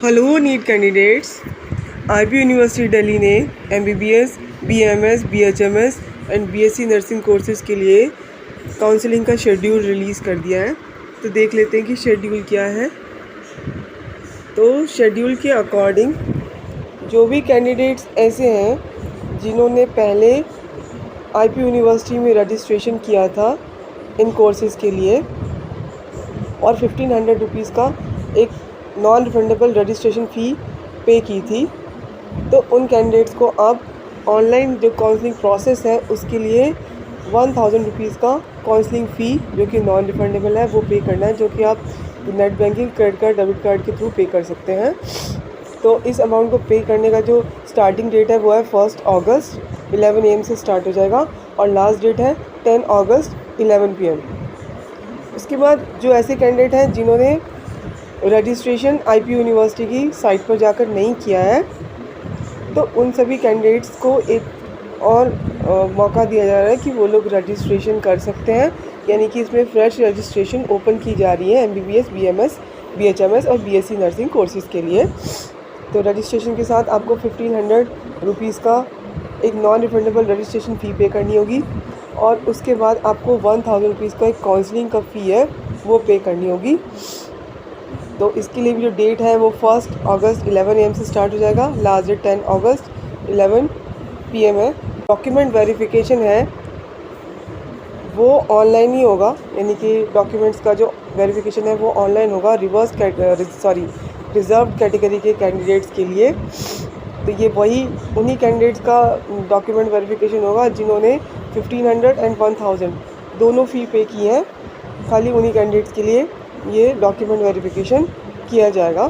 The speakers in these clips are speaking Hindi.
Hello NEET candidates. IP university Delhi ने MBBS, BMS, BHMS and BSc nursing courses के लिए काउंसलिंग का शेड्यूल रिलीज़ कर दिया है। तो देख लेते हैं कि शेड्यूल क्या है। तो शेड्यूल के अकॉर्डिंग जो भी कैंडिडेट्स ऐसे हैं जिन्होंने पहले आईपी यूनिवर्सिटी में रजिस्ट्रेशन किया था इन कोर्सेज़ के लिए और 1500 रुपीज़ का एक नॉन रिफंडेबल रजिस्ट्रेशन फ़ी पे की थी, तो उन कैंडिडेट्स को अब ऑनलाइन जो काउंसलिंग प्रोसेस है उसके लिए 1000 रुपीज़ का काउंसलिंग फ़ी जो कि नॉन रिफंडेबल है वो पे करना है, जो कि आप net banking, credit card, debit card के थ्रू पे कर सकते हैं। तो इस अमाउंट को पे करने का जो स्टार्टिंग डेट है वो है 1 अगस्त 11 AM से स्टार्ट हो जाएगा और लास्ट डेट है 10 अगस्त 11 PM। उसके बाद जो ऐसे कैंडिडेट हैं जिन्होंने रजिस्ट्रेशन आईपी यूनिवर्सिटी की साइट पर जाकर नहीं किया है, तो उन सभी कैंडिडेट्स को एक और मौका दिया जा रहा है कि वो लोग रजिस्ट्रेशन कर सकते हैं। यानी कि इसमें फ्रेश रजिस्ट्रेशन ओपन की जा रही है एमबीबीएस, बीएमएस, बीएचएमएस और बीएससी नर्सिंग कोर्सेज़ के लिए। तो रजिस्ट्रेशन के साथ आपको 1500 रुपीज़ का एक नॉन रिफंडेबल रजिस्ट्रेशन फ़ी पे करनी होगी और उसके बाद आपको 1000 रुपीज़ का एक काउंसलिंग का फ़ी है वो पे करनी होगी। तो इसके लिए भी जो डेट है वो 1 अगस्त 11 AM से स्टार्ट हो जाएगा, लास्ट डेट 10 अगस्त 11 PM है। डॉक्यूमेंट वेरिफिकेशन है वो ऑनलाइन ही होगा, यानी कि डॉक्यूमेंट्स का जो वेरिफिकेशन है वो ऑनलाइन होगा रिज़र्व कैटेगरी के कैंडिडेट्स के लिए। तो ये उन्हीं कैंडिडेट्स का डॉक्यूमेंट वेरिफिकेशन होगा जिन्होंने 1500 एंड 1000 दोनों फ़ी पे की हैं। खाली उन्हीं कैंडिडेट्स के लिए ये डॉक्यूमेंट वेरिफिकेशन किया जाएगा।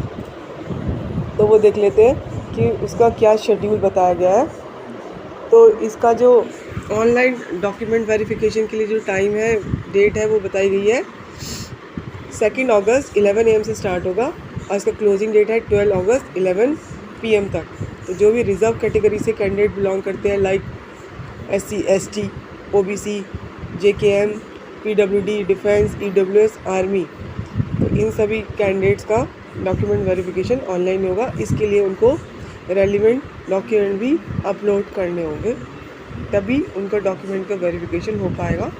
तो वो देख लेते हैं कि उसका क्या शेड्यूल बताया गया है। तो इसका जो ऑनलाइन डॉक्यूमेंट वेरिफिकेशन के लिए जो टाइम है, डेट है, वो बताई गई है 2 अगस्त 11 AM से स्टार्ट होगा और इसका क्लोजिंग डेट है 12 अगस्त 11 PM तक। तो जो भी रिज़र्व कैटेगरी से कैंडिडेट बिलोंग करते हैं, like SC, ST, OBC, JKM, PWD, defence, EWS, army, तो इन सभी कैंडिडेट्स का डॉक्यूमेंट वेरिफिकेशन ऑनलाइन होगा। इसके लिए उनको रेलिवेंट डॉक्यूमेंट भी अपलोड करने होंगे, तभी उनका डॉक्यूमेंट का वेरिफिकेशन हो पाएगा।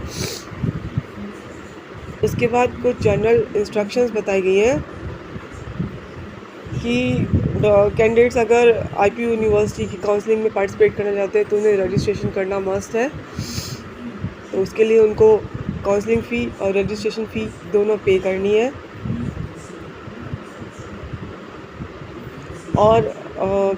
उसके बाद कुछ जनरल इंस्ट्रक्शंस बताई गई हैं कि कैंडिडेट्स अगर आईपी यूनिवर्सिटी की काउंसलिंग में पार्टिसिपेट करना चाहते हैं तो उन्हें रजिस्ट्रेशन करना मस्ट है। तो उसके लिए उनको काउंसलिंग फ़ी और रजिस्ट्रेशन फ़ी दोनों पे करनी है। और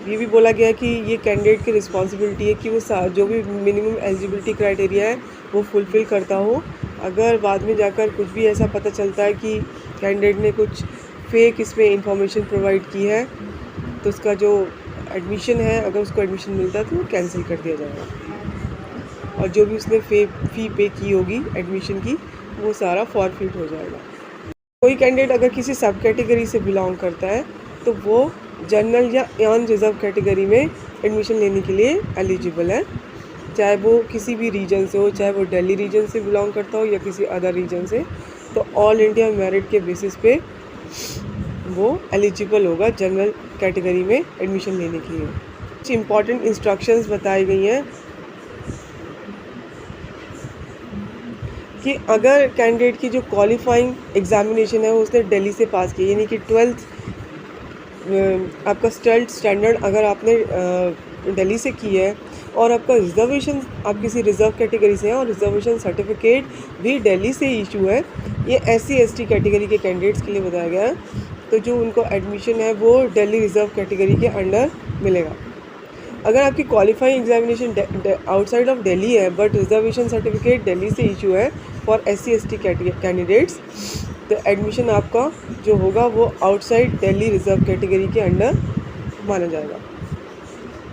ये भी बोला गया है कि ये कैंडिडेट की रिस्पॉन्सिबिलिटी है कि वो जो भी मिनिमम एलिजिबिलिटी क्राइटेरिया है वो फुलफ़िल करता हो। अगर बाद में जाकर कुछ भी ऐसा पता चलता है कि कैंडिडेट ने कुछ फेक इसमें इंफॉर्मेशन प्रोवाइड की है, तो उसका जो एडमिशन है, अगर उसको एडमिशन मिलता है तो वो कैंसिल कर दिया जाएगा और जो भी उसने फ़ी पे की होगी एडमिशन की वो सारा फॉरफिट हो जाएगा। कोई कैंडिडेट अगर किसी सब कैटेगरी से बिलोंग करता है तो वो जनरल या अन रिज़र्व कैटेगरी में एडमिशन लेने के लिए एलिजिबल है, चाहे वो किसी भी रीजन से हो, चाहे वो दिल्ली रीजन से बिलोंग करता हो या किसी अदर रीजन से। तो ऑल इंडिया मेरिट के बेसिस पे वो एलिजिबल होगा जनरल कैटेगरी में एडमिशन लेने के लिए। कुछ इम्पॉर्टेंट इंस्ट्रक्शंस बताई गई हैं कि अगर कैंडिडेट की जो क्वालिफाइंग एग्जामिनेशन है वो उसने दिल्ली से पास की, यानी कि 12th आपका स्टैंडर्ड अगर आपने दिल्ली से की है और आपका रिज़र्वेशन, आप किसी रिज़र्व कैटेगरी से हैं और रिज़र्वेशन सर्टिफिकेट भी दिल्ली से इशू है, ये SC ST कैटेगरी के कैंडिडेट्स के लिए बताया गया है। तो जो उनको एडमिशन है वो दिल्ली रिज़र्व कैटेगरी के अंडर मिलेगा। अगर आपकी qualifying examination outside of Delhi है बट रिज़र्वेशन सर्टिफिकेट दिल्ली से इशू है फॉर SC ST कैंडिडेट्स, तो एडमिशन आपका जो होगा वो आउटसाइड दिल्ली रिज़र्व कैटेगरी के अंडर माना जाएगा।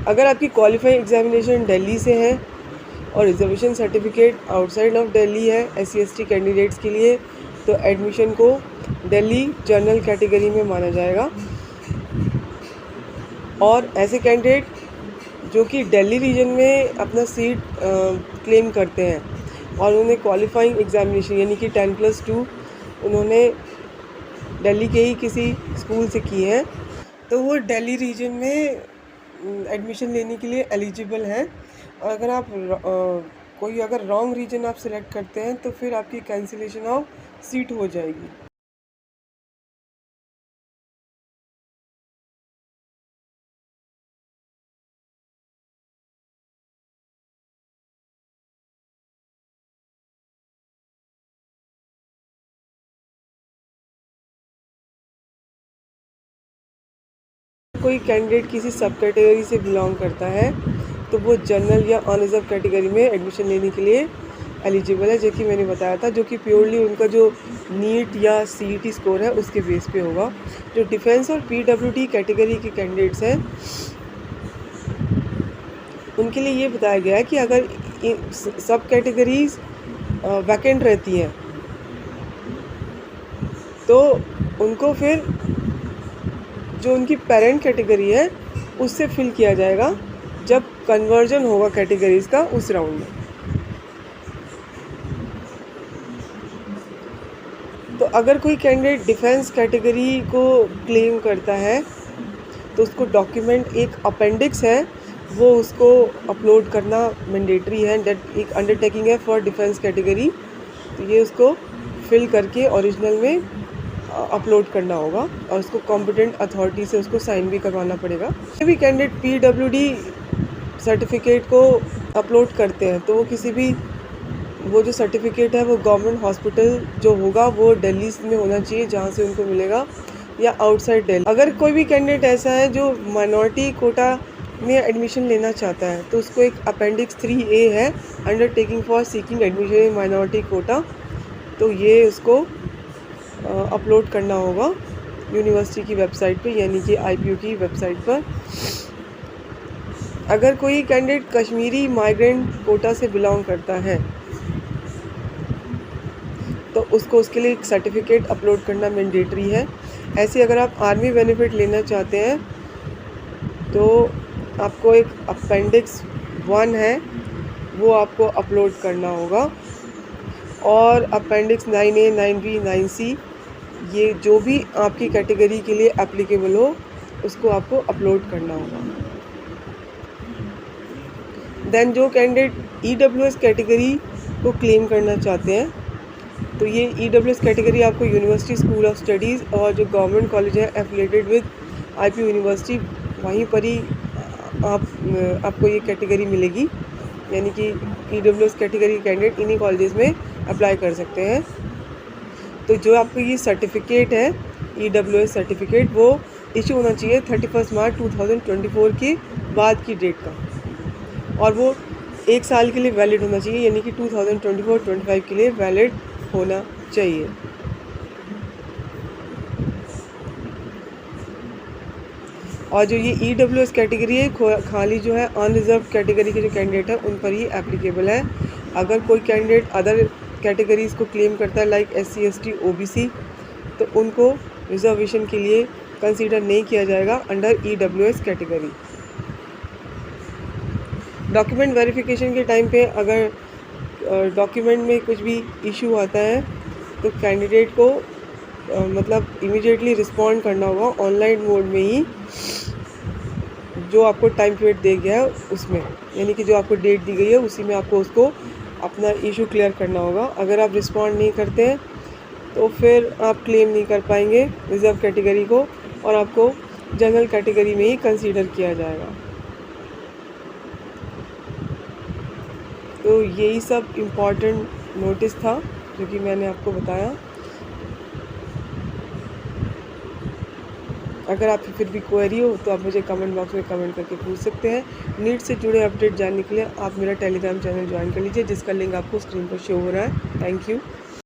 अगर आपकी क्वालिफाइंग एग्जामिनेशन दिल्ली से है और reservation certificate outside of Delhi है SC ST कैंडिडेट्स के लिए, तो एडमिशन को दिल्ली जनरल कैटेगरी में माना जाएगा। और ऐसे कैंडिडेट जो कि दिल्ली रीजन में अपना सीट क्लेम करते हैं और उन्होंने क्वालिफाइंग एग्जामिनेशन यानी कि 10+2 उन्होंने दिल्ली के ही किसी स्कूल से की है, तो वो दिल्ली रीजन में एडमिशन लेने के लिए एलिजिबल हैं। और अगर आप कोई अगर रॉन्ग रीजन आप सिलेक्ट करते हैं तो फिर आपकी कैंसिलेशन ऑफ सीट हो जाएगी। कोई कैंडिडेट किसी सब कैटेगरी से बिलोंग करता है तो वो जनरल या अनरिजर्व कैटेगरी में एडमिशन लेने के लिए एलिजिबल है, जो कि मैंने बताया था, जो कि प्योरली उनका जो नीट या सीईटी स्कोर है उसके बेस पे होगा। जो डिफेंस और पीडब्ल्यूडी कैटेगरी के कैंडिडेट्स हैं उनके लिए ये बताया गया है कि अगर सब कैटेगरीज वैकेंट रहती हैं तो उनको फिर जो उनकी पेरेंट कैटेगरी है उससे फिल किया जाएगा जब कन्वर्जन होगा कैटेगरीज का उस राउंड में। तो अगर कोई कैंडिडेट डिफेंस कैटेगरी को क्लेम करता है तो उसको डॉक्यूमेंट एक अपेंडिक्स है वो उसको अपलोड करना मैंडेटरी है। दैट एक अंडरटेकिंग है फॉर डिफेंस कैटेगरी, तो ये उसको फिल करके ओरिजिनल में अपलोड करना होगा और उसको कॉम्पिटेंट अथॉरिटी से उसको साइन भी करवाना पड़ेगा। कोई भी कैंडिडेट पीडब्ल्यूडी सर्टिफिकेट को अपलोड करते हैं तो वो किसी भी वो जो सर्टिफिकेट है वो गवर्नमेंट हॉस्पिटल जो होगा वो दिल्ली में होना चाहिए जहाँ से उनको मिलेगा, या आउटसाइड दिल्ली। अगर कोई भी कैंडिडेट ऐसा है जो माइनॉरिटी कोटा में एडमिशन लेना चाहता है तो उसको एक अपेंडिक्स 3A है, undertaking for seeking admission in minority quota, तो ये उसको अपलोड करना होगा यूनिवर्सिटी की वेबसाइट पे, यानी कि IPU की वेबसाइट पर। अगर कोई कैंडिडेट कश्मीरी माइग्रेंट कोटा से बिलोंग करता है तो उसको उसके लिए एक सर्टिफिकेट अपलोड करना मैंडेटरी है। ऐसे अगर आप आर्मी बेनिफिट लेना चाहते हैं तो आपको एक अपेंडिक्स 1 है वो आपको अपलोड करना होगा, और अपेंडिक्स 9A 9B 9C ये जो भी आपकी कैटेगरी के लिए एप्लीकेबल हो उसको आपको अपलोड करना होगा। देन जो कैंडिडेट EWS कैटेगरी को क्लेम करना चाहते हैं तो ये EWS कैटेगरी आपको यूनिवर्सिटी स्कूल ऑफ स्टडीज़ और जो गवर्नमेंट कॉलेज है एफिलेटेड विद IPU यूनिवर्सिटी वहीं पर ही आपको ये कैटेगरी मिलेगी, यानी कि EWS कैटेगरी कैंडिडेट इन्हीं कॉलेजेस में अप्लाई कर सकते हैं। तो जो आपको ये सर्टिफिकेट है EWS सर्टिफिकेट वो इशू होना चाहिए 31 मार्च 2024 के बाद की डेट का, और वो 1 साल के लिए वैलिड होना चाहिए, यानी कि 2024-25 के लिए वैलिड होना चाहिए। और जो ये EWS कैटेगरी है खाली जो है अनरिजर्व कैटेगरी के जो कैंडिडेट हैं उन पर ही एप्लीकेबल है। अगर कोई कैंडिडेट अदर कैटेगरीज़ को क्लेम करता है लाइक SC ST OBC तो उनको रिजर्वेशन के लिए कंसीडर नहीं किया जाएगा under EWS category. Document verification के टाइम पे अगर डॉक्यूमेंट में कुछ भी इशू आता है तो कैंडिडेट को मतलब इमीडिएटली रिस्पॉन्ड करना होगा ऑनलाइन मोड में ही, जो आपको टाइम पीरियड दे गया है उसमें, यानी कि जो आपको डेट दी गई है उसी में आपको उसको अपना इशू क्लियर करना होगा। अगर आप रिस्पॉन्ड नहीं करते हैं तो फिर आप क्लेम नहीं कर पाएंगे रिजर्व कैटेगरी को और आपको जनरल कैटेगरी में ही कंसीडर किया जाएगा। तो यही सब इम्पॉर्टेंट नोटिस था जो कि मैंने आपको बताया। अगर आपकी फिर भी क्वेरी हो तो आप मुझे कमेंट बॉक्स में कमेंट करके पूछ सकते हैं। नीट से जुड़े अपडेट जानने के लिए आप मेरा टेलीग्राम चैनल ज्वाइन कर लीजिए जिसका लिंक आपको स्क्रीन पर शो हो रहा है। Thank you.